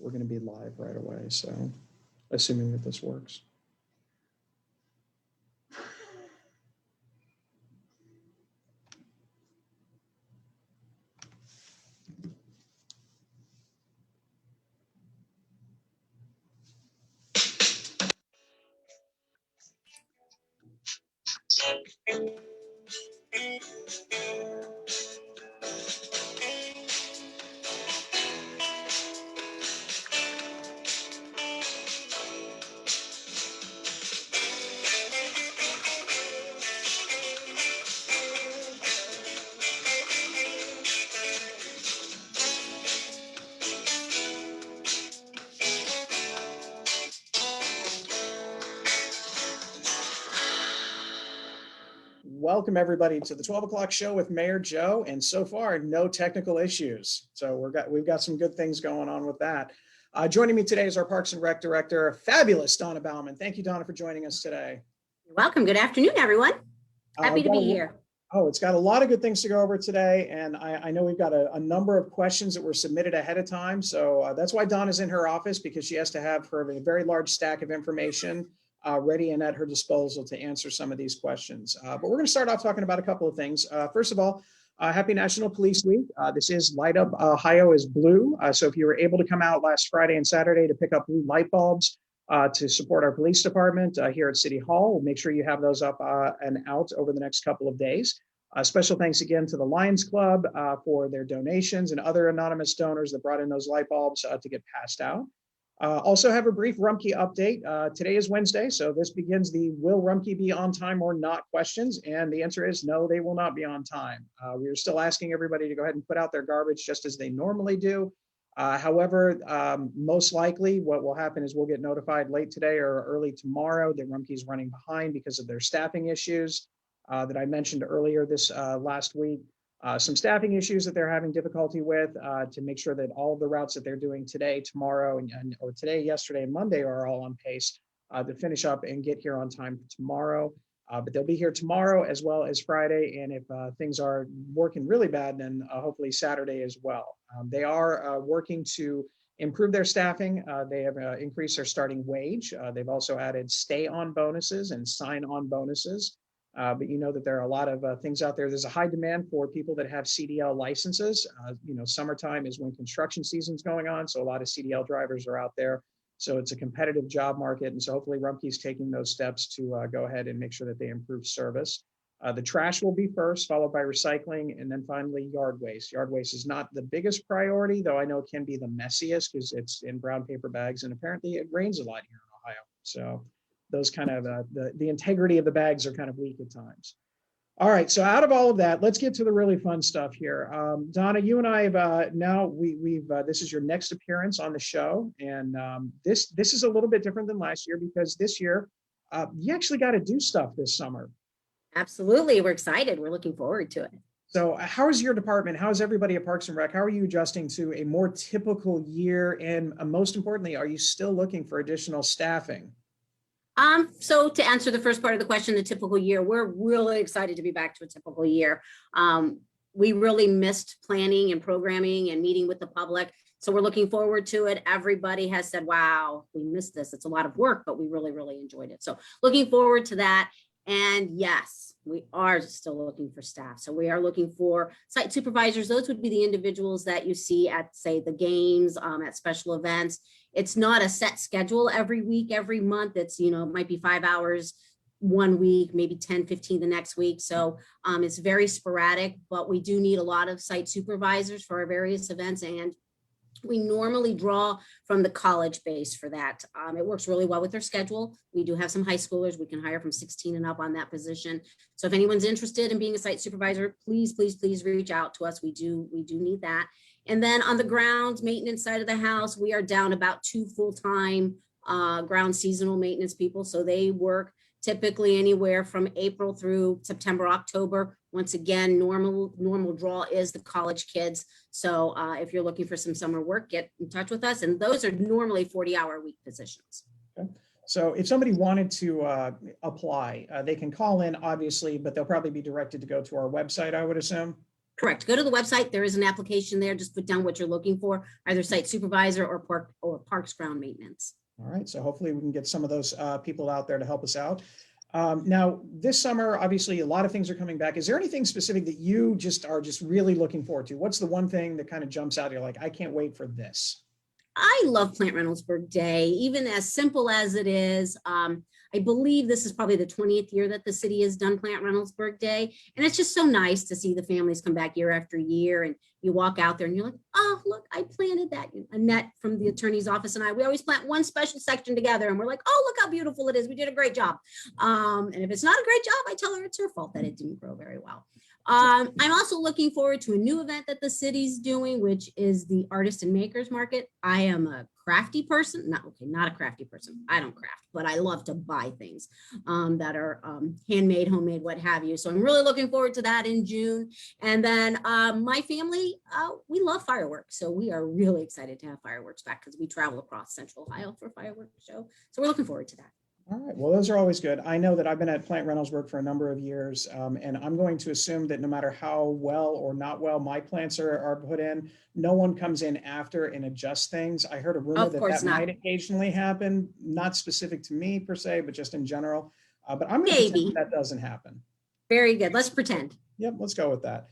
we're going to be live right away. So assuming that this works. Welcome everybody to the 12 o'clock show with Mayor Joe, and so far no technical issues. So we've got some good things going on with that. Joining me today is our Parks and Rec Director, fabulous Donna Bauman. Thank you, Donna, for joining us today. You're welcome. Good afternoon, everyone. Happy to be here. Oh, it's got a lot of good things to go over today, and I know we've got a number of questions that were submitted ahead of time. So that's why Donna's in her office, because she has to have her a very large stack of information ready and at her disposal to answer some of these questions. But we're going to start off talking about a couple of things. First of all, happy National Police Week. This is Light Up Ohio is Blue. So if you were able to come out last Friday and Saturday to pick up blue light bulbs to support our police department here at City Hall, we'll make sure you have those up and out over the next couple of days. Special thanks again to the Lions Club for their donations and other anonymous donors that brought in those light bulbs to get passed out. Also have a brief Rumpke update. Today is Wednesday, so this begins the will Rumpke be on time or not questions, and the answer is no, they will not be on time. We are still asking everybody to go ahead and put out their garbage just as they normally do. However, most likely what will happen is we'll get notified late today or early tomorrow that Rumpke is running behind because of their staffing issues that I mentioned earlier this last week. Some staffing issues that they're having difficulty with to make sure that all of the routes that they're doing today, tomorrow, or today, yesterday, and Monday are all on pace to finish up and get here on time for tomorrow. But they'll be here tomorrow as well as Friday. And if things are working really bad, then hopefully Saturday as well. They are working to improve their staffing. They have increased their starting wage. They've also added stay-on bonuses and sign-on bonuses. But you know that there are a lot of things out there. There's a high demand for people that have CDL licenses. Summertime is when construction season's going on, so a lot of CDL drivers are out there. So it's a competitive job market, and so hopefully Rumpke's taking those steps to go ahead and make sure that they improve service. The trash will be first, followed by recycling, and then finally yard waste. Yard waste is not the biggest priority, though I know it can be the messiest because it's in brown paper bags, and apparently it rains a lot here in Ohio. So those kind of the integrity of the bags are kind of weak at times. All right, so out of all of that, let's get to the really fun stuff here. Donna, you and I have now this is your next appearance on the show, and this is a little bit different than last year because this year you actually got to do stuff this summer. Absolutely, we're excited. We're looking forward to it. So how is your department? How is everybody at Parks and Rec? How are you adjusting to a more typical year? And most importantly, are you still looking for additional staffing? So to answer the first part of the question, the typical year, we're really excited to be back to a typical year. We really missed planning and programming and meeting with the public. So we're looking forward to it. Everybody has said, wow, we missed this. It's a lot of work, but we really, really enjoyed it. So looking forward to that. And yes, we are still looking for staff. So we are looking for site supervisors. Those would be the individuals that you see at, say, the games, at special events. It's not a set schedule every week, every month. It's, it might be 5 hours one week, maybe 10, 15 the next week. So it's very sporadic, but we do need a lot of site supervisors for our various events. And we normally draw from the college base for that. It works really well with their schedule. We do have some high schoolers. We can hire from 16 and up on that position. So if anyone's interested in being a site supervisor, please, please, please reach out to us. We do need that. And then on the grounds maintenance side of the house, we are down about 2 full-time ground seasonal maintenance people. So they work typically anywhere from April through September, October. Once again, normal draw is the college kids. So if you're looking for some summer work, get in touch with us. And those are normally 40-hour-a-week positions. Okay. So if somebody wanted to apply, they can call in, obviously, but they'll probably be directed to go to our website, I would assume. Correct. Go to the website. There is an application there. Just put down what you're looking for, either site supervisor or parks ground maintenance. All right, so hopefully we can get some of those people out there to help us out. Now, this summer, obviously, a lot of things are coming back. Is there anything specific that you are just really looking forward to? What's the one thing that kind of jumps out? You're like, I can't wait for this. I love Plant Reynoldsburg Day, even as simple as it is. I believe this is probably the 20th year that the city has done Plant Reynoldsburg Day. And it's just so nice to see the families come back year after year. And you walk out there and you're like, oh, look, I planted that. Annette from the attorney's office and we always plant one special section together. And we're like, oh, look how beautiful it is. We did a great job. And if it's not a great job, I tell her it's her fault that it didn't grow very well. I'm also looking forward to a new event that the city's doing, which is the Artist and Makers Market. I am a crafty person, not a crafty person. I don't craft, but I love to buy things that are handmade, homemade, what have you. So I'm really looking forward to that in June. And then my family, we love fireworks. So we are really excited to have fireworks back because we travel across Central Ohio for a fireworks show. So we're looking forward to that. All right. Well, those are always good. I know that I've been at Plant Reynoldsburg for a number of years, and I'm going to assume that no matter how well or not well my plants are put in, no one comes in after and adjusts things. I heard a rumor that might occasionally happen, not specific to me per se, but just in general. But I'm going to pretend that doesn't happen. Very good. Let's pretend. Yep. Let's go with that.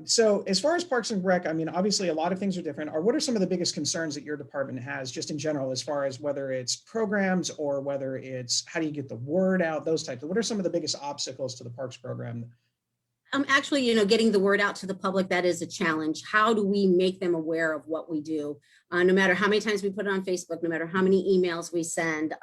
So as far as Parks and Rec, I mean, obviously a lot of things are different. What are some of the biggest concerns that your department has just in general, as far as whether it's programs or whether it's how do you get the word out, those types of, what are some of the biggest obstacles to the parks program? Actually, getting the word out to the public, that is a challenge. How do we make them aware of what we do? No matter how many times we put it on Facebook, no matter how many emails we send,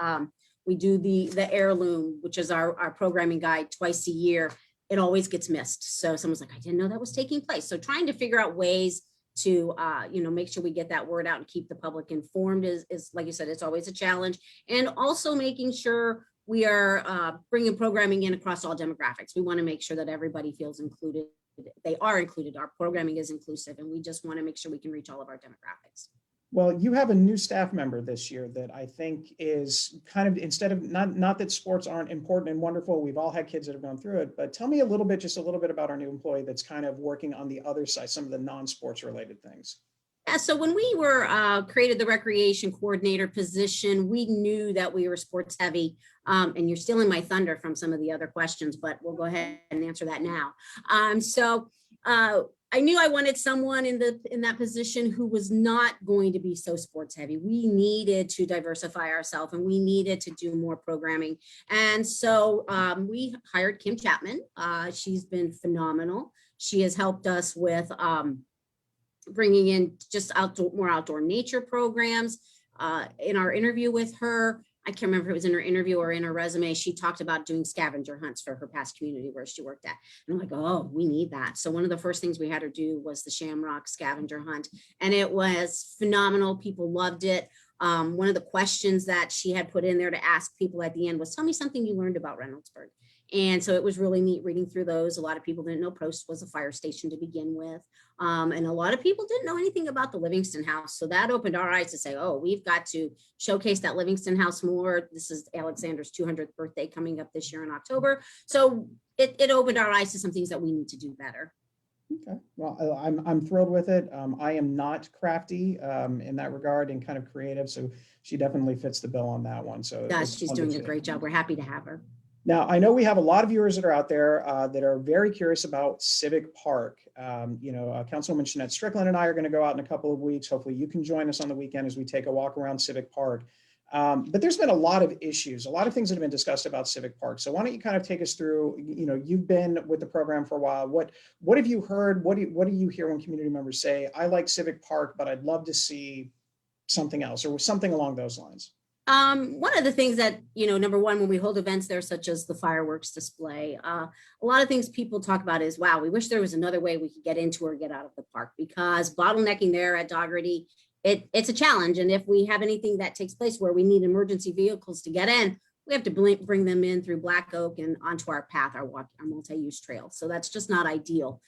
we do the heirloom, which is our programming guide twice a year. It always gets missed. So someone's like, I didn't know that was taking place. So trying to figure out ways to, make sure we get that word out and keep the public informed is like you said, it's always a challenge. And also making sure we are bringing programming in across all demographics. We want to make sure that everybody feels included. They are included. Our programming is inclusive, and we just want to make sure we can reach all of our demographics. Well, you have a new staff member this year that I think is kind of, instead of, not that sports aren't important and wonderful, we've all had kids that have gone through it, but tell me just a little bit about our new employee that's kind of working on the other side, some of the non-sports related things. Yeah, so when we were created the recreation coordinator position, we knew that we were sports heavy. And you're stealing my thunder from some of the other questions, but we'll go ahead and answer that now. I knew I wanted someone in that position who was not going to be so sports heavy. We needed to diversify ourselves, and we needed to do more programming. And so we hired Kim Chapman. She's been phenomenal. She has helped us with bringing in just more outdoor nature programs. In our interview with her, I can't remember if it was in her interview or in her resume, she talked about doing scavenger hunts for her past community where she worked at. And I'm like, oh, we need that. So one of the first things we had her do was the Shamrock scavenger hunt. And it was phenomenal. People loved it. One of the questions that she had put in there to ask people at the end was, tell me something you learned about Reynoldsburg. And so it was really neat reading through those. A lot of people didn't know Post was a fire station to begin with. And a lot of people didn't know anything about the Livingston House. So that opened our eyes to say, oh, we've got to showcase that Livingston House more. This is Alexander's 200th birthday coming up this year in October. So it opened our eyes to some things that we need to do better. Okay, well, I'm thrilled with it. I am not crafty in that regard and kind of creative. So she definitely fits the bill on that one. So yeah, she's doing a great job. We're happy to have her. Now, I know we have a lot of viewers that are out there that are very curious about Civic Park. Councilwoman Jeanette Strickland and I are going to go out in a couple of weeks. Hopefully you can join us on the weekend as we take a walk around Civic Park. But there's been a lot of issues, a lot of things that have been discussed about Civic Park. So why don't you kind of take us through, you've been with the program for a while. What have you heard? What do you hear when community members say, I like Civic Park, but I'd love to see something else or something along those lines? One of the things that, number one, when we hold events there, such as the fireworks display, a lot of things people talk about is, wow, we wish there was another way we could get into or get out of the park, because bottlenecking there at Dougherty, it's a challenge. And if we have anything that takes place where we need emergency vehicles to get in, we have to bring them in through Black Oak and onto our path, our multi-use trail. So that's just not ideal.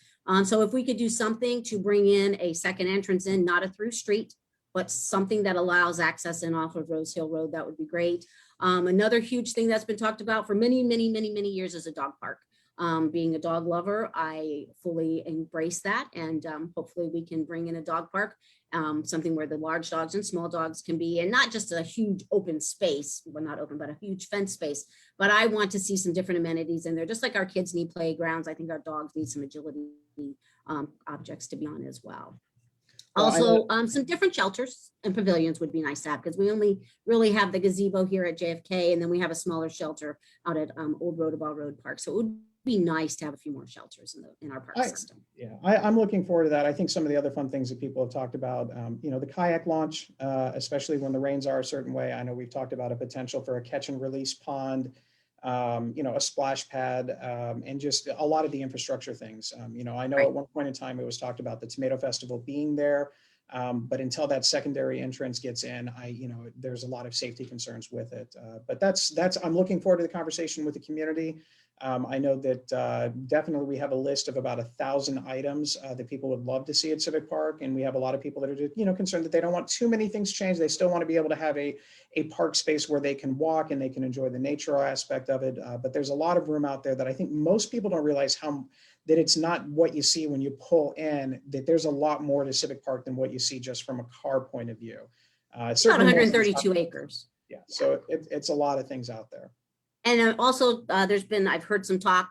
So if we could do something to bring in a second entrance in, not a through street, but something that allows access in off of Rose Hill Road, that would be great. Another huge thing that's been talked about for many, many, many, many years is a dog park. Being a dog lover, I fully embrace that. And hopefully we can bring in a dog park, something where the large dogs and small dogs can be, and not just a huge open space, well, not open, but a huge fence space. But I want to see some different amenities in there, just like our kids need playgrounds. I think our dogs need some agility objects to be on as well. Also, some different shelters and pavilions would be nice to have, because we only really have the gazebo here at JFK, and then we have a smaller shelter out at Old Rotoball Road Park. So it would be nice to have a few more shelters in our park system. Yeah, I'm looking forward to that. I think some of the other fun things that people have talked about, the kayak launch, especially when the rains are a certain way. I know we've talked about a potential for a catch and release pond, a splash pad, and just a lot of the infrastructure things. I know at one point in time it was talked about the Tomato Festival being there, but until that secondary entrance gets in, there's a lot of safety concerns with it. But I'm looking forward to the conversation with the community. I know that definitely we have a list of about 1,000 items that people would love to see at Civic Park, and we have a lot of people that are concerned that they don't want too many things changed. They still want to be able to have a park space where they can walk and they can enjoy the nature aspect of it. But there's a lot of room out there that I think most people don't realize that it's not what you see when you pull in, that there's a lot more to Civic Park than what you see just from a car point of view. It's about 132 acres. Yeah, so it's a lot of things out there. And also, I've heard some talk,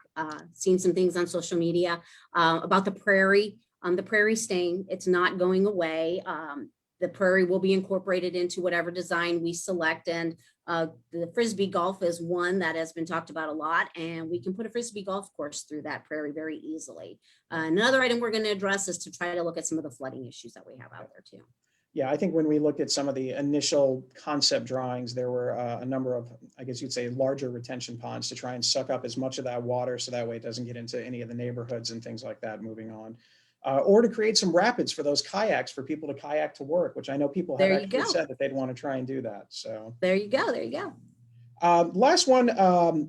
seen some things on social media about the prairie. The prairie staying, it's not going away. The prairie will be incorporated into whatever design we select. And the Frisbee golf is one that has been talked about a lot. And we can put a Frisbee golf course through that prairie very easily. Another item we're going to address is to try to look at some of the flooding issues that we have out there too. Yeah, I think when we looked at some of the initial concept drawings, there were a number of, I guess you'd say, larger retention ponds to try and suck up as much of that water so that way it doesn't get into any of the neighborhoods and things like that moving on. Or to create some rapids for those kayaks for people to kayak to work, which I know people have actually said that they'd want to try and do that. So there you go. There you go. Last one,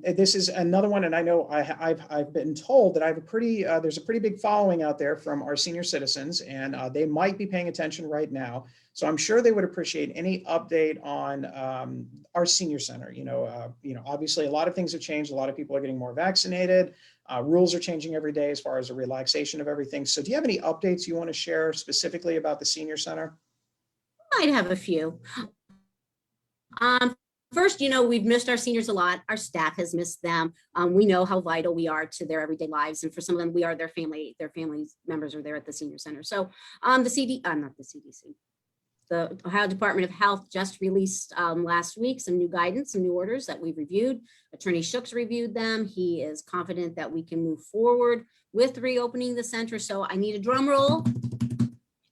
this is another one, and I know I've been told that I have there's a pretty big following out there from our senior citizens, and they might be paying attention right now. So I'm sure they would appreciate any update on our senior center. Obviously a lot of things have changed. A lot of people are getting more vaccinated. Rules are changing every day as far as the relaxation of everything. So do you have any updates you want to share specifically about the senior center? I'd have a few. First, we've missed our seniors a lot. Our staff has missed them. We know how vital we are to their everyday lives. And for some of them, we are their family members are there at the senior center. So not the CDC, the Ohio Department of Health just released last week some new guidance, some new orders that we've reviewed. Attorney Shook's reviewed them. He is confident that we can move forward with reopening the center. So I need a drum roll.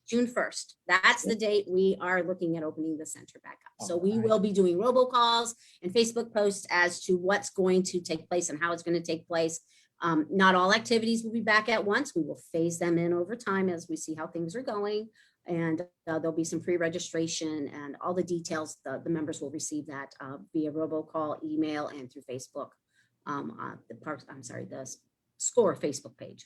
June 1st. That's the date we are looking at opening the center back up. So we will be doing robocalls and Facebook posts as to what's going to take place and how it's going to take place. Not all activities will be back at once. We will phase them in over time as we see how things are going. And there'll be some pre-registration and all the details. The members will receive that via robocall, email, and through Facebook. The SCORE Facebook page.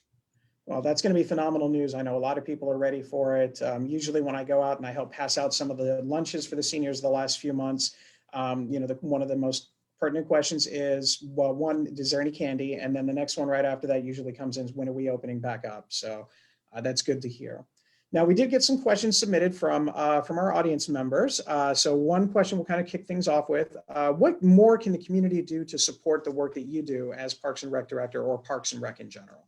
Well, that's going to be phenomenal news. I know a lot of people are ready for it. Usually when I go out and I help pass out some of the lunches for the seniors the last few months, one of the most pertinent questions is, well, one, is there any candy? And then the next one right after that usually comes in, when are we opening back up? So that's good to hear. Now, we did get some questions submitted from our audience members. So one question we'll kind of kick things off with. What more can the community do to support the work that you do as Parks and Rec Director or Parks and Rec in general?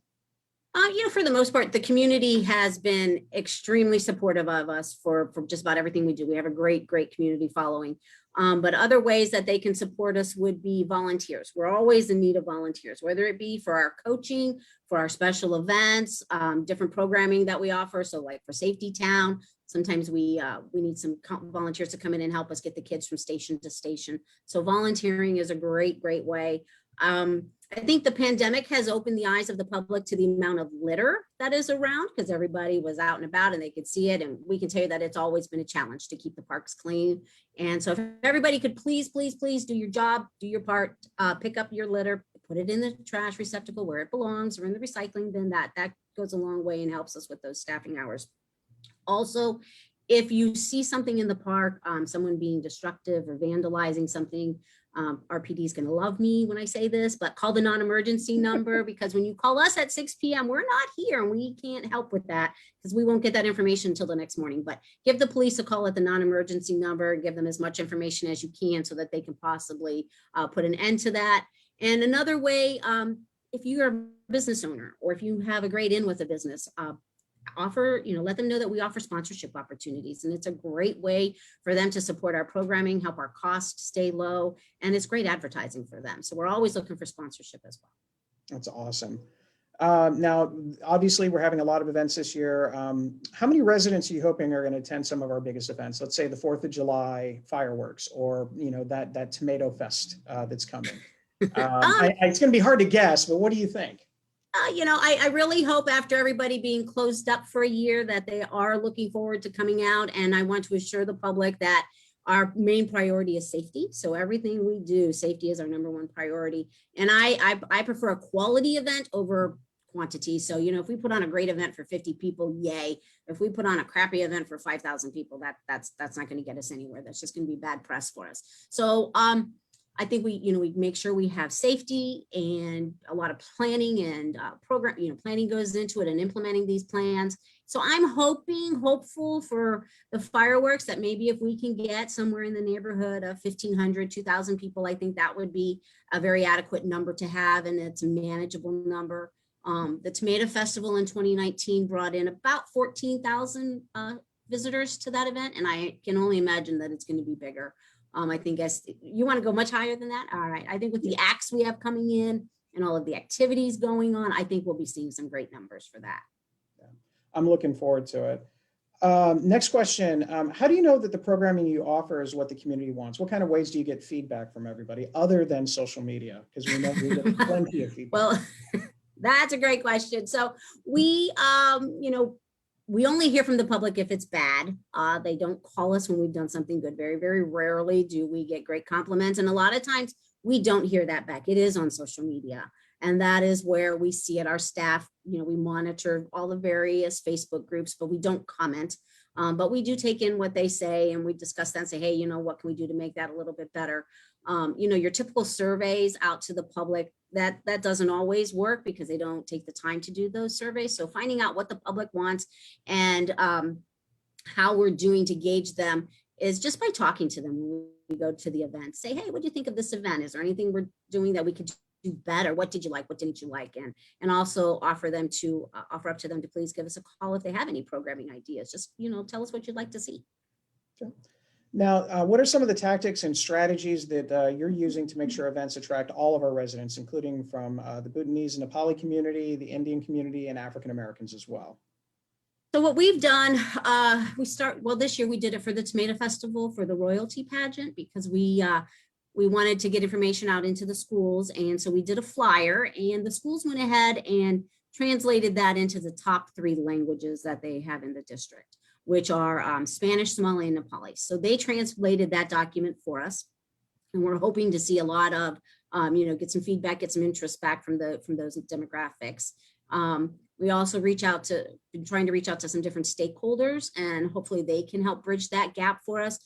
For the most part, the community has been extremely supportive of us for just about everything we do. We have a great community following. But other ways that they can support us would be volunteers. We're always in need of volunteers, whether it be for our coaching, for our special events, different programming that we offer. So like for Safety Town, sometimes we need some volunteers to come in and help us get the kids from station to station. So volunteering is a great way. I think the pandemic has opened the eyes of the public to the amount of litter that is around, because everybody was out and about and they could see it. And we can tell you that it's always been a challenge to keep the parks clean. And so if everybody could please do your job, do your part, pick up your litter, put it in the trash receptacle where it belongs or in the recycling bin, that goes a long way and helps us with those staffing hours. Also, if you see something in the park, someone being destructive or vandalizing something, RPD is going to love me when I say this, but call the non-emergency number, because when you call us at 6 p.m., we're not here and we can't help with that because we won't get that information until the next morning. But give the police a call at the non-emergency number, give them as much information as you can so that they can possibly put an end to that. And another way, if you are a business owner or if you have a great in with a business, offer, let them know that we offer sponsorship opportunities, and it's a great way for them to support our programming, help our costs stay low, and it's great advertising for them. So we're always looking for sponsorship as well. That's awesome. Now, obviously, we're having a lot of events this year. How many residents are you hoping are going to attend some of our biggest events? Let's say the 4th of July fireworks, or that tomato fest that's coming. It's going to be hard to guess, but what do you think? I really hope after everybody being closed up for a year that they are looking forward to coming out. And I want to assure the public that our main priority is safety. So everything we do, safety is our #1 priority. And I prefer a quality event over quantity. So, if we put on a great event for 50 people, yay. If we put on a crappy event for 5,000 people, that's not going to get us anywhere. That's just going to be bad press for us. So, I think we make sure we have safety and a lot of planning and planning goes into it and implementing these plans. So I'm hopeful for the fireworks that maybe if we can get somewhere in the neighborhood of 1,500, 2,000 people, I think that would be a very adequate number to have, and it's a manageable number. The Tomato Festival in 2019 brought in about 14,000 visitors to that event, and I can only imagine that it's going to be bigger. I think you want to go much higher than that. All right. I think with the acts we have coming in and all of the activities going on, I think we'll be seeing some great numbers for that. Yeah. I'm looking forward to it. Next question. How do you know that the programming you offer is what the community wants? What kind of ways do you get feedback from everybody other than social media? Because we know we get plenty of feedback. Well, that's a great question. So we only hear from the public if it's bad. They don't call us when we've done something good. Very, very rarely do we get great compliments. And a lot of times we don't hear that back. It is on social media. And that is where we see it. Our staff, we monitor all the various Facebook groups, but we don't comment. But we do take in what they say and we discuss that and say, hey, what can we do to make that a little bit better? Your typical surveys out to the public, that doesn't always work because they don't take the time to do those surveys. So finding out what the public wants and how we're doing to gauge them is just by talking to them when we go to the event. Say, hey, what do you think of this event? Is there anything we're doing that we could do better? What did you like? What didn't you like? And also offer up to them to please give us a call if they have any programming ideas. Just, tell us what you'd like to see. Okay. Now, what are some of the tactics and strategies that you're using to make sure events attract all of our residents, including from the Bhutanese and Nepali community, the Indian community, and African Americans as well? So what we've done, this year we did it for the Tomato Festival for the royalty pageant because we wanted to get information out into the schools. And so we did a flyer and the schools went ahead and translated that into the top 3 languages that they have in the district, which are Spanish, Somali, and Nepali. So they translated that document for us. And we're hoping to see a lot of, get some feedback, get some interest back from those demographics. We also been trying to reach out to some different stakeholders and hopefully they can help bridge that gap for us.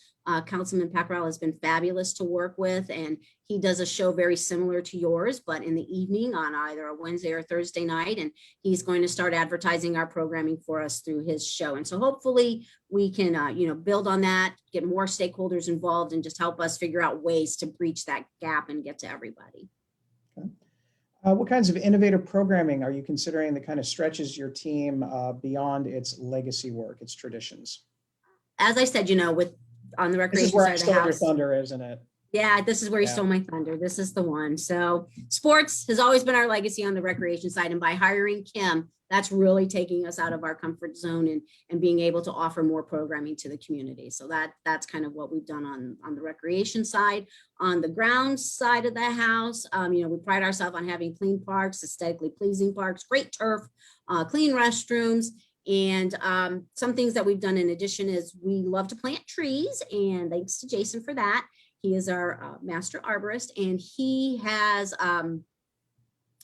Councilman Pacquiao has been fabulous to work with and he does a show very similar to yours, but in the evening on either a Wednesday or Thursday night. And he's going to start advertising our programming for us through his show. And so hopefully we can, build on that, get more stakeholders involved and just help us figure out ways to breach that gap and get to everybody. Okay. What kinds of innovative programming are you considering that kind of stretches your team beyond its legacy work, its traditions? As I said, on the recreation this is where side I of the stole house. your thunder, isn't it? Yeah, this is where you stole my thunder. This is the one. So sports has always been our legacy on the recreation side. And by hiring Kim, that's really taking us out of our comfort zone and being able to offer more programming to the community. So that's kind of what we've done on the recreation side. On the grounds side of the house, we pride ourselves on having clean parks, aesthetically pleasing parks, great turf, clean restrooms. And some things that we've done in addition is we love to plant trees, and thanks to Jason for that. He is our master arborist, and he has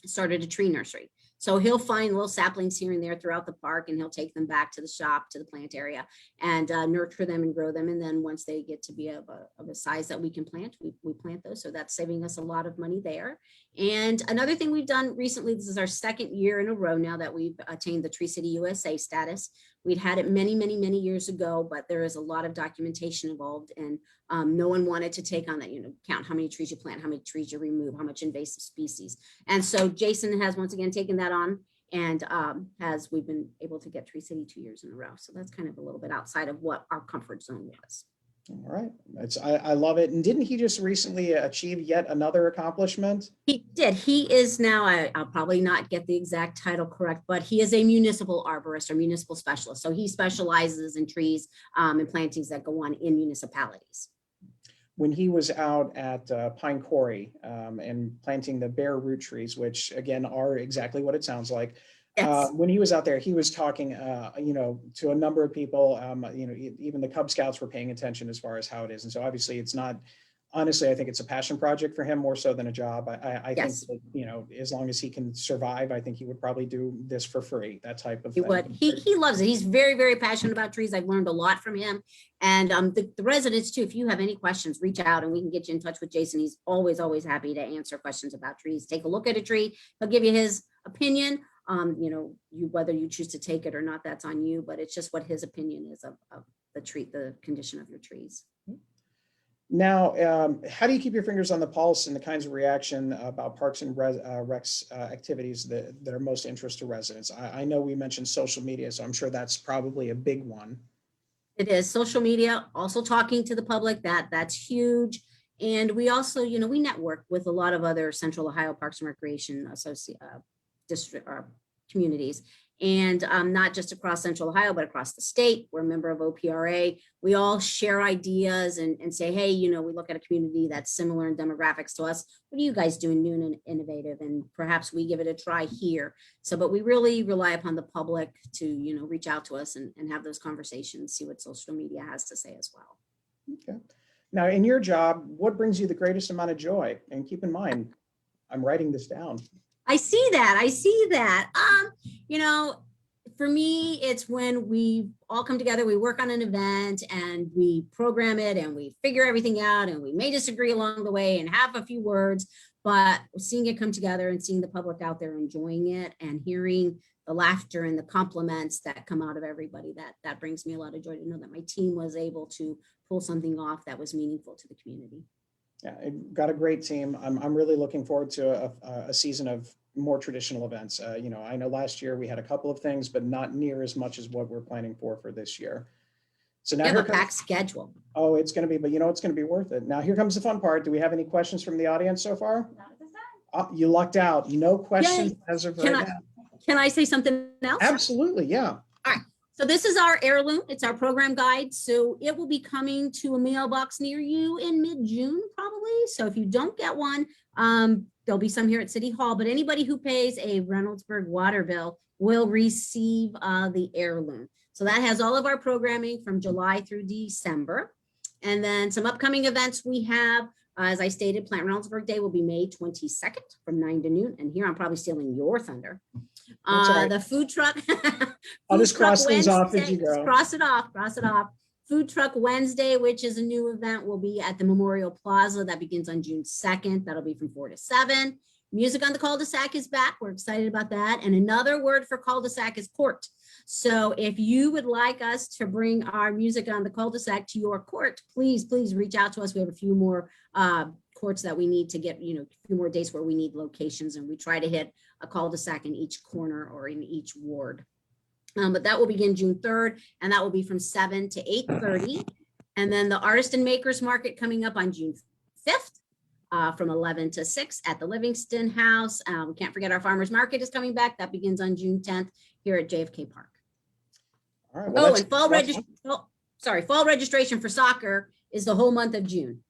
started a tree nursery. So he'll find little saplings here and there throughout the park, and he'll take them back to the shop, to the plant area, and nurture them and grow them. And then once they get to be of a size that we can plant, we plant those. So that's saving us a lot of money there. And another thing we've done recently, this is our second year in a row now that we've attained the Tree City USA status. We'd had it many, many, many years ago, but there is a lot of documentation involved, and no one wanted to take on that, count how many trees you plant, how many trees you remove, how much invasive species. And so Jason has once again taken that on, and we've been able to get Tree City 2 years in a row. So that's kind of a little bit outside of what our comfort zone was. All right. I love it. And didn't he just recently achieve yet another accomplishment? He did. He is now, I'll probably not get the exact title correct, but he is a municipal arborist or municipal specialist. So he specializes in trees and plantings that go on in municipalities. When he was out at Pine Quarry and planting the bare root trees, which again are exactly what it sounds like. Yes. When he was out there, he was talking, to a number of people, even the Cub Scouts were paying attention as far as how it is. And so obviously it's not, honestly, I think it's a passion project for him more so than a job. I Yes. think that, as long as he can survive, I think he would probably do this for free, that type of He thing. would. He loves it. He's very, very passionate about trees. I've learned a lot from him. And the residents too, if you have any questions, reach out and we can get you in touch with Jason. He's always, always happy to answer questions about trees. Take a look at a tree. He'll give you his opinion. Whether you choose to take it or not, that's on you, but it's just what his opinion is of the condition of your trees. Now, how do you keep your fingers on the pulse and the kinds of reaction about parks and recs activities that are most interest to residents? I know we mentioned social media, so I'm sure that's probably a big one. It is social media, also talking to the public, that's huge. And we also, we network with a lot of other Central Ohio Parks and Recreation district or communities, and not just across Central Ohio, but across the state. We're a member of OPRA. We all share ideas and say, hey, we look at a community that's similar in demographics to us. What are you guys doing new and innovative? And perhaps we give it a try here. So, but we really rely upon the public to, reach out to us and have those conversations, see what social media has to say as well. Okay. Now, in your job, what brings you the greatest amount of joy? And keep in mind, I'm writing this down. I see that. For me, it's when we all come together, we work on an event and we program it and we figure everything out, and we may disagree along the way and have a few words, but seeing it come together and seeing the public out there enjoying it and hearing the laughter and the compliments that come out of everybody, that brings me a lot of joy to know that my team was able to pull something off that was meaningful to the community. Yeah, I've got a great team. I'm really looking forward to a season of more traditional events. I know last year we had a couple of things, but not near as much as what we're planning for this year. So now you have a packed schedule. Oh, it's going to be, but it's going to be worth it. Now here comes the fun part. Do we have any questions from the audience so far? Not at this time. Oh, you lucked out. No questions. Yay. As of right now. Can I say something else? Absolutely, yeah. So this is our heirloom. It's our program guide. So it will be coming to a mailbox near you in mid-June, probably. So if you don't get one, there'll be some here at City Hall, but anybody who pays a Reynoldsburg water bill will receive the heirloom. So that has all of our programming from July through December. And then some upcoming events we have, as I stated, Plant Reynoldsburg Day will be May 22nd from 9 to noon. And here I'm probably stealing your thunder. Right. The food truck. I'll just cross things off as you go. Cross it off. Food Truck Wednesday, which is a new event, will be at the Memorial Plaza. That begins on June 2nd. That'll be from 4 to 7. Music on the cul-de-sac is back. We're excited about that. And another word for cul-de-sac is court. So if you would like us to bring our music on the cul-de-sac to your court, please reach out to us. We have a few more courts that we need to get, a few more days where we need locations, and we try to hit a cul-de-sac in each corner or in each ward. But that will begin June 3rd, and that will be from 7 to 8:30. And then the Artist and Makers Market coming up on June 5th from 11 to 6 at the Livingston House. We can't forget our Farmers Market is coming back. That begins on June 10th here at JFK Park. All right. Well, and fall registration for soccer is the whole month of June.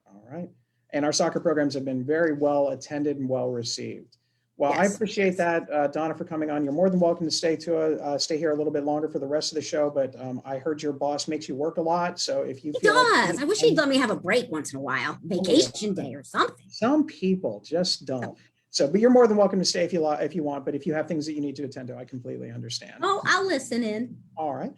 All right. And our soccer programs have been very well attended and well received. Well, Yes. I appreciate that, Donna, for coming on. You're more than welcome to stay here a little bit longer for the rest of the show. But I heard your boss makes you work a lot. So if you He feel does. I wish he'd let me have a break once in a while, vacation day or something. Some people just don't. So, but you're more than welcome to stay if you want, but if you have things that you need to attend to, I completely understand. Oh, I'll listen in. All right.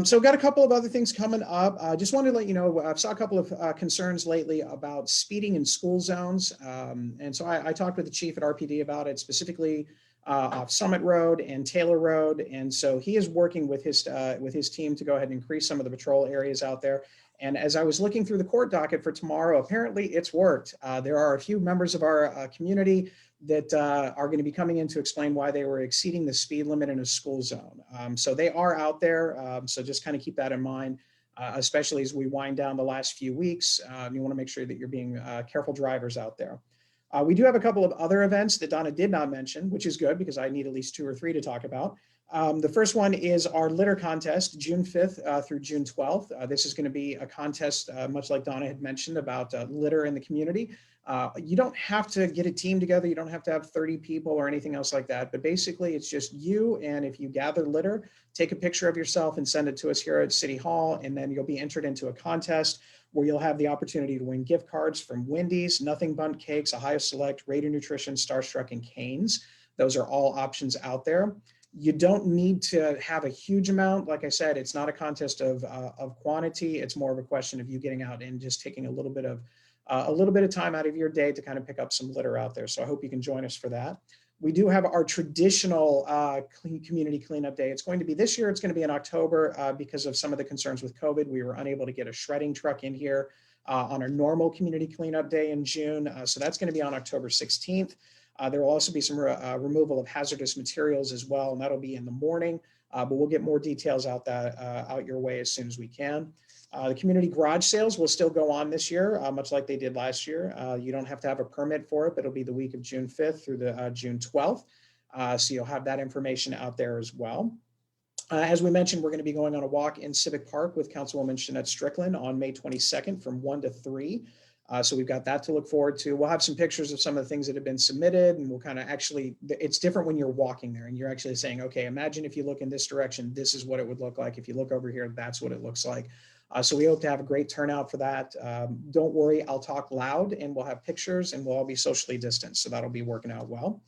So got a couple of other things coming up. Just wanted to let you know, I've saw a couple of concerns lately about speeding in school zones. And so I talked with the chief at RPD about it, specifically off Summit Road and Taylor Road. And so he is working with his team to go ahead and increase some of the patrol areas out there. And as I was looking through the court docket for tomorrow, apparently it's worked. There are a few members of our community that are going to be coming in to explain why they were exceeding the speed limit in a school zone. So they are out there. So just kind of keep that in mind, especially as we wind down the last few weeks. You want to make sure that you're being careful drivers out there. We do have a couple of other events that Donna did not mention, which is good because I need at least 2 or 3 to talk about. The first one is our litter contest, June 5th through June 12th. This is going to be a contest, much like Donna had mentioned, about litter in the community. You don't have to get a team together. You don't have to have 30 people or anything else like that. But basically, it's just you. And if you gather litter, take a picture of yourself and send it to us here at City Hall. And then you'll be entered into a contest where you'll have the opportunity to win gift cards from Wendy's, Nothing Bundt Cakes, Ohio Select, Raider Nutrition, Starstruck, and Canes. Those are all options out there. You don't need to have a huge amount. Like I said, it's not a contest of quantity. It's more of a question of you getting out and just taking a little bit of time out of your day to kind of pick up some litter out there. So I hope you can join us for that. We do have our traditional community cleanup day. It's going to be this year. It's going to be in October because of some of the concerns with COVID. We were unable to get a shredding truck in here on our normal community cleanup day in June. So that's going to be on October 16th. There will also be some removal of hazardous materials as well, and that'll be in the morning. But we'll get more details out your way as soon as we can. The community garage sales will still go on this year, much like they did last year. You don't have to have a permit for it, but it'll be the week of June 5th through the June 12th. So you'll have that information out there as well. As we mentioned, we're going to be going on a walk in Civic Park with Councilwoman Jeanette Strickland on May 22nd from 1 to 3. So we've got that to look forward to. We'll have some pictures of some of the things that have been submitted, and we'll kind of it's different when you're walking there and you're actually saying, okay, imagine if you look in this direction, this is what it would look like. If you look over here, that's what it looks like. So we hope to have a great turnout for that. Don't worry, I'll talk loud and we'll have pictures and we'll all be socially distanced. So that'll be working out well.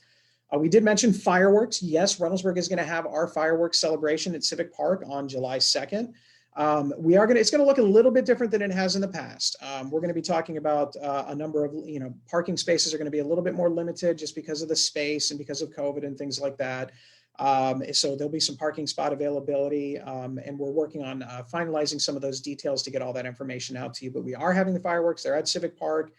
We did mention fireworks. Yes, Reynoldsburg is going to have our fireworks celebration at Civic Park on July 2nd. It's going to look a little bit different than it has in the past. We're going to be talking about a number of, parking spaces are going to be a little bit more limited just because of the space and because of COVID and things like that. So there'll be some parking spot availability, and we're working on finalizing some of those details to get all that information out to you. But we are having the fireworks. They're at Civic Park.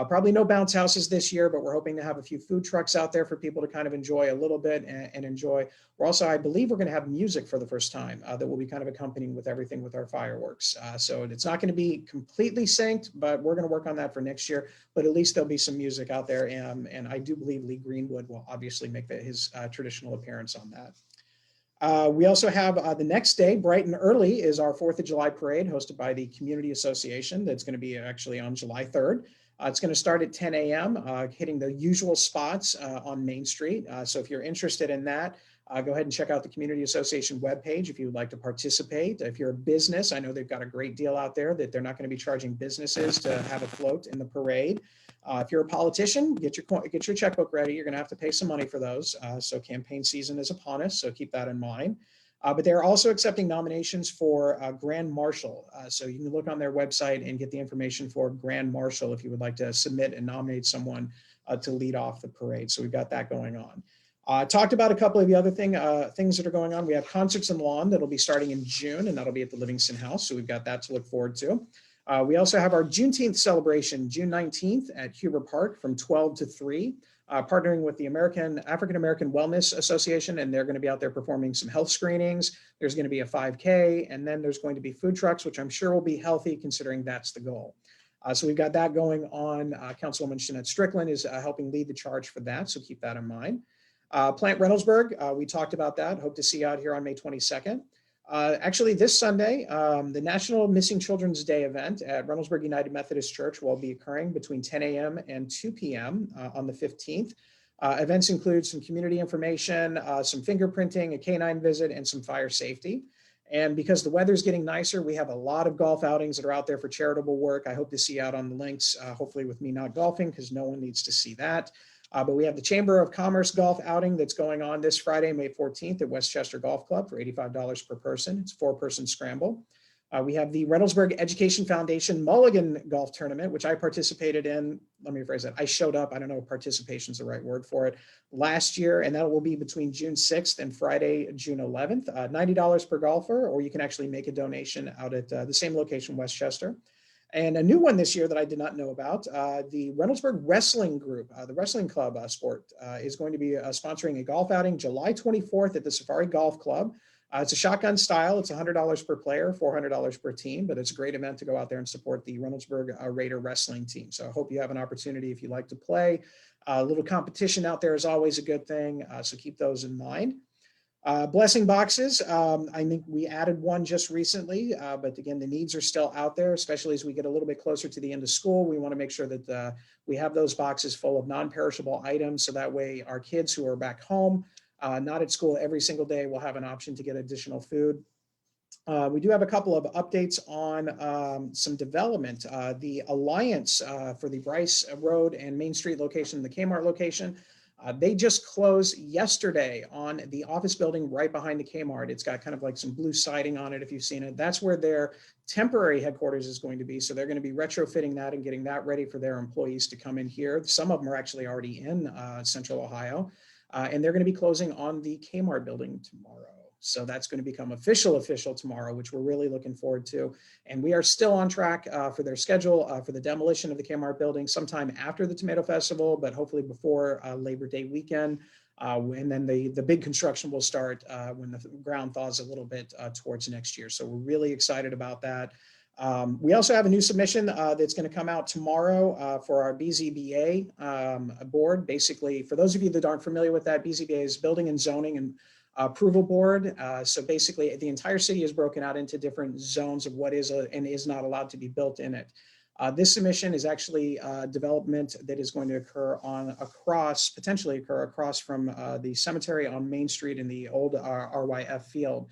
Probably no bounce houses this year, but we're hoping to have a few food trucks out there for people to kind of enjoy a little bit and enjoy. We're also, I believe we're going to have music for the first time that will be kind of accompanying with everything with our fireworks. So it's not going to be completely synced, but we're going to work on that for next year. But at least there'll be some music out there. And I do believe Lee Greenwood will obviously make his traditional appearance on that. We also have the next day, bright and early, is our 4th of July parade hosted by the Community Association. That's going to be actually on July 3rd. It's going to start at 10 a.m., hitting the usual spots on Main Street. So if you're interested in that, go ahead and check out the Community Association webpage if you would like to participate. If you're a business, I know they've got a great deal out there that they're not going to be charging businesses to have a float in the parade. If you're a politician, get your checkbook ready. You're going to have to pay some money for those. So campaign season is upon us, so keep that in mind. But they're also accepting nominations for Grand Marshal. So you can look on their website and get the information for Grand Marshal if you would like to submit and nominate someone to lead off the parade. So we've got that going on. Talked about a couple of the other things that are going on. We have Concerts in Lawn that'll be starting in June, and that'll be at the Livingston House. So we've got that to look forward to. We also have our Juneteenth celebration, June 19th at Huber Park from 12 to 3. Partnering with the African American Wellness Association, and they're going to be out there performing some health screenings. There's going to be a 5K, and then there's going to be food trucks, which I'm sure will be healthy considering that's the goal. So we've got that going on. Councilwoman Jeanette Strickland is helping lead the charge for that, so keep that in mind. Plant Reynoldsburg, we talked about that. Hope to see you out here on May 22nd. Actually, this Sunday, the National Missing Children's Day event at Reynoldsburg United Methodist Church will be occurring between 10 a.m. and 2 p.m. On the 15th. Events include some community information, some fingerprinting, a canine visit, and some fire safety. And because the weather's getting nicer, we have a lot of golf outings that are out there for charitable work. I hope to see you out on the links, hopefully with me not golfing, because no one needs to see that. But we have the Chamber of Commerce golf outing that's going on this Friday, May 14th at Westchester Golf Club for $85 per person. It's a 4-person scramble. We have the Reynoldsburg Education Foundation Mulligan Golf Tournament, which I participated in. Let me rephrase that. I showed up. I don't know if participation is the right word for it last year, and that will be between June 6th and Friday, June 11th. $90 per golfer, or you can actually make a donation out at the same location, Westchester. And a new one this year that I did not know about, the Reynoldsburg Wrestling Group, the wrestling club sport, is going to be sponsoring a golf outing July 24th at the Safari Golf Club. It's a shotgun style. It's $100 per player, $400 per team, but it's a great event to go out there and support the Reynoldsburg Raider wrestling team. So I hope you have an opportunity if you like to play. A little competition out there is always a good thing, so keep those in mind. Blessing boxes, I think we added one just recently, but again, the needs are still out there, especially as we get a little bit closer to the end of school. We want to make sure that we have those boxes full of non-perishable items, so that way our kids who are back home, not at school every single day, will have an option to get additional food. We do have a couple of updates on some development. The Alliance for the Bryce Road and Main Street location, the Kmart location, they just closed yesterday on the office building right behind the Kmart. It's got kind of like some blue siding on it, if you've seen it. That's where their temporary headquarters is going to be. So they're going to be retrofitting that and getting that ready for their employees to come in here. Some of them are actually already in Central Ohio. And they're going to be closing on the Kmart building tomorrow. So that's going to become official tomorrow, which we're really looking forward to. And we are still on track for their schedule for the demolition of the Kmart building sometime after the Tomato Festival, but hopefully before Labor Day weekend. And then the big construction will start when the ground thaws a little bit towards next year. So we're really excited about that. We also have a new submission that's going to come out tomorrow for our BZBA board. Basically, for those of you that aren't familiar with that, BZBA is Building and Zoning and Approval Board. So basically, the entire city is broken out into different zones of what is and is not allowed to be built in it. This submission is actually development that is going to occur potentially occur across from the cemetery on Main Street in the old RYF field.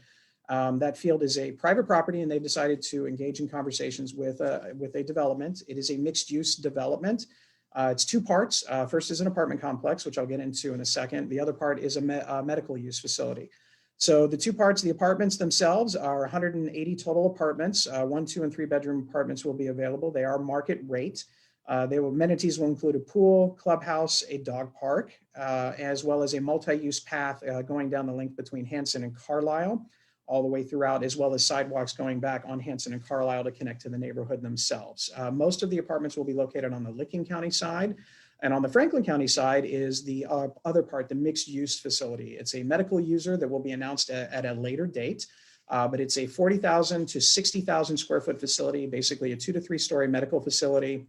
That field is a private property, and they've decided to engage in conversations with a development. It is a mixed-use development. It's 2 parts. First is an apartment complex, which I'll get into in a second. The other part is a medical use facility. So the 2 parts, the apartments themselves are 180 total apartments. 1, 2, and 3 bedroom apartments will be available. They are market rate. Amenities will include a pool, clubhouse, a dog park, as well as a multi-use path going down the length between Hanson and Carlisle, all the way throughout, as well as sidewalks going back on Hanson and Carlisle to connect to the neighborhood themselves. Most of the apartments will be located on the Licking County side. And on the Franklin County side is the other part, the mixed use facility. It's a medical user that will be announced at a later date, but it's a 40,000 to 60,000 square foot facility, basically a 2 to 3 story medical facility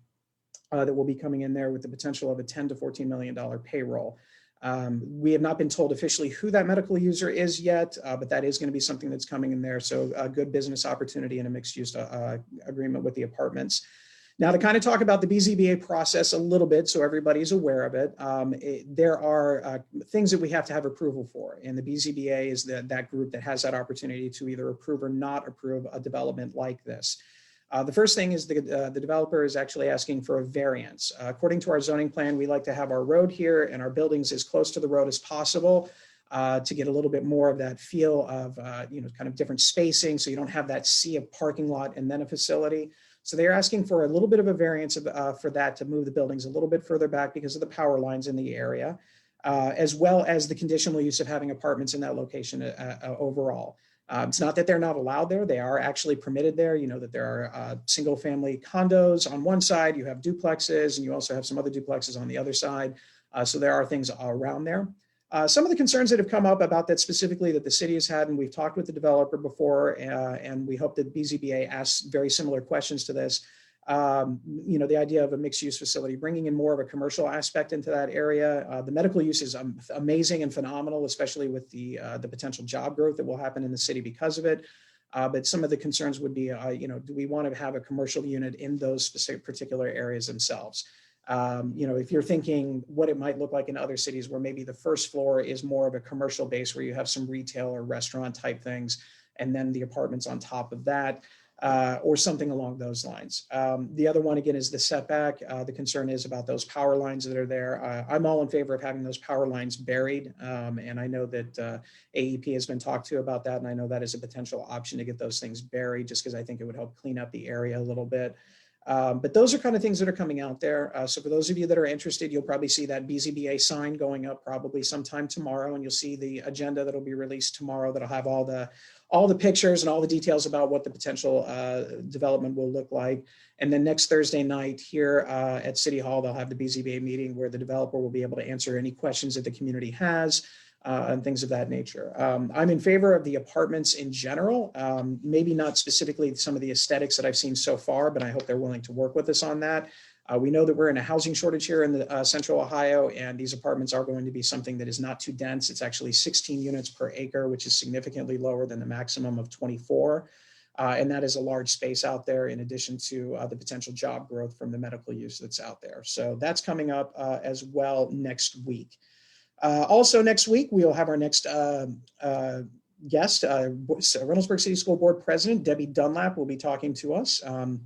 that will be coming in there with the potential of a $10 to $14 million payroll. We have not been told officially who that medical user is yet, but that is going to be something that's coming in there. So a good business opportunity and a mixed use agreement with the apartments. Now, to kind of talk about the BZBA process a little bit so everybody's aware of it, there are things that we have to have approval for. And the BZBA is that group that has that opportunity to either approve or not approve a development like this. The first thing is the developer is actually asking for a variance. According to our zoning plan, we like to have our road here and our buildings as close to the road as possible to get a little bit more of that feel of, kind of different spacing. So you don't have that sea of parking lot and then a facility. So they're asking for a little bit of a variance for that to move the buildings a little bit further back because of the power lines in the area, as well as the conditional use of having apartments in that location overall. It's not that they're not allowed there. They are actually permitted there. You know that there are single family condos on one side, you have duplexes, and you also have some other duplexes on the other side. So there are things around there. Some of the concerns that have come up about that specifically that the city has had, and we've talked with the developer before, and we hope that BZBA asks very similar questions to this. The idea of a mixed use facility, bringing in more of a commercial aspect into that area. The medical use is amazing and phenomenal, especially with the potential job growth that will happen in the city because of it. But some of the concerns would be, do we want to have a commercial unit in those specific particular areas themselves? If you're thinking what it might look like in other cities where maybe the first floor is more of a commercial base where you have some retail or restaurant type things, and then the apartments on top of that. or something along those lines. The other one, again, is the setback. The concern is about those power lines that are there. I'm all in favor of having those power lines buried. And I know that AEP has been talked to about that. And I know that is a potential option to get those things buried, just because I think it would help clean up the area a little bit. But those are kind of things that are coming out there. So for those of you that are interested, you'll probably see that BZBA sign going up probably sometime tomorrow, and you'll see the agenda that'll be released tomorrow that'll have all the pictures and all the details about what the potential development will look like. And then next Thursday night here at City Hall, they'll have the BZBA meeting where the developer will be able to answer any questions that the community has. And things of that nature. I'm in favor of the apartments in general, maybe not specifically some of the aesthetics that I've seen so far, but I hope they're willing to work with us on that. We know that we're in a housing shortage here in the central Ohio, and these apartments are going to be something that is not too dense. It's actually 16 units per acre, which is significantly lower than the maximum of 24. And that is a large space out there, in addition to the potential job growth from the medical use that's out there. So that's coming up as well next week. Also next week, we'll have our next guest, Reynoldsburg City School Board President, Debbie Dunlap, will be talking to us in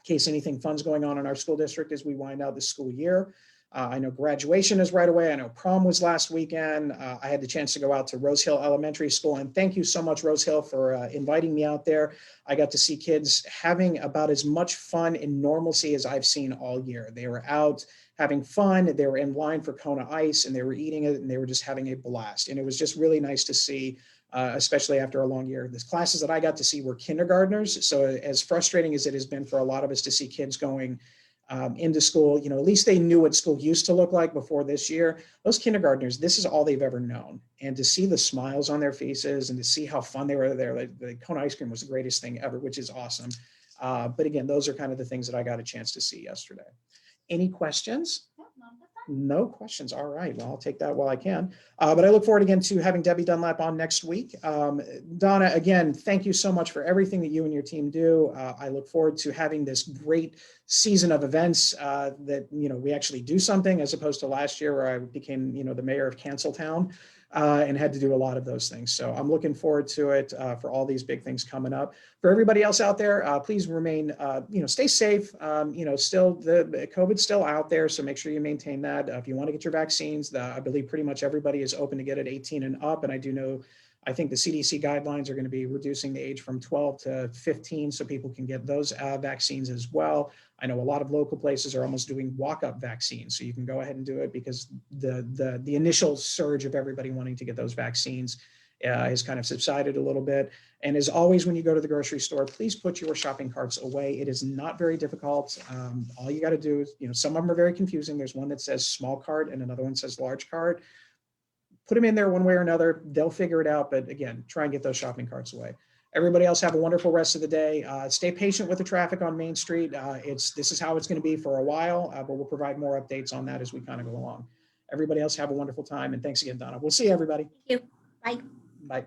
case anything fun's going on in our school district as we wind out the school year. I know graduation is right away. I know prom was last weekend. I had the chance to go out to Rose Hill Elementary School, and thank you so much, Rose Hill, for inviting me out there. I got to see kids having about as much fun and normalcy as I've seen all year. They were out having fun. They were in line for Kona Ice, and they were eating it, and they were just having a blast. And it was just really nice to see, especially after a long year. The classes that I got to see were kindergartners. So as frustrating as it has been for a lot of us to see kids going into school, you know, at least they knew what school used to look like before this year. Those kindergartners, this is all they've ever known. And to see the smiles on their faces and to see how fun they were there, like the Kona ice cream was the greatest thing ever, which is awesome. But again, those are kind of the things that I got a chance to see yesterday. Any questions? No questions. All right. Well, I'll take that while I can. But I look forward again to having Debbie Dunlap on next week. Donna, again, thank you so much for everything that you and your team do. I look forward to having this great season of events that, you know, we actually do something, as opposed to last year where I became, you know, the mayor of Canceltown and had to do a lot of those things. So I'm looking forward to it for all these big things coming up. For everybody else out there, please remain, you know, stay safe. You know, still the COVID's still out there, so make sure you maintain that. If you want to get your vaccines, I believe pretty much everybody is open to get it 18 and up. And I do know, I think the CDC guidelines are going to be reducing the age from 12 to 15 so people can get those vaccines as well. I know a lot of local places are almost doing walk-up vaccines, so you can go ahead and do it because the initial surge of everybody wanting to get those vaccines has kind of subsided a little bit. And as always, when you go to the grocery store, please put your shopping carts away. It is not very difficult. All you got to do is, you know, some of them are very confusing. There's one that says small cart and another one says large cart. Put them in there one way or another. They'll figure it out. But again, try and get those shopping carts away. Everybody else have a wonderful rest of the day. Stay patient with the traffic on Main Street. This is how it's going to be for a while, but we'll provide more updates on that as we kind of go along. Everybody else have a wonderful time. And thanks again, Donna. We'll see you, everybody. Thank you. Bye. Bye.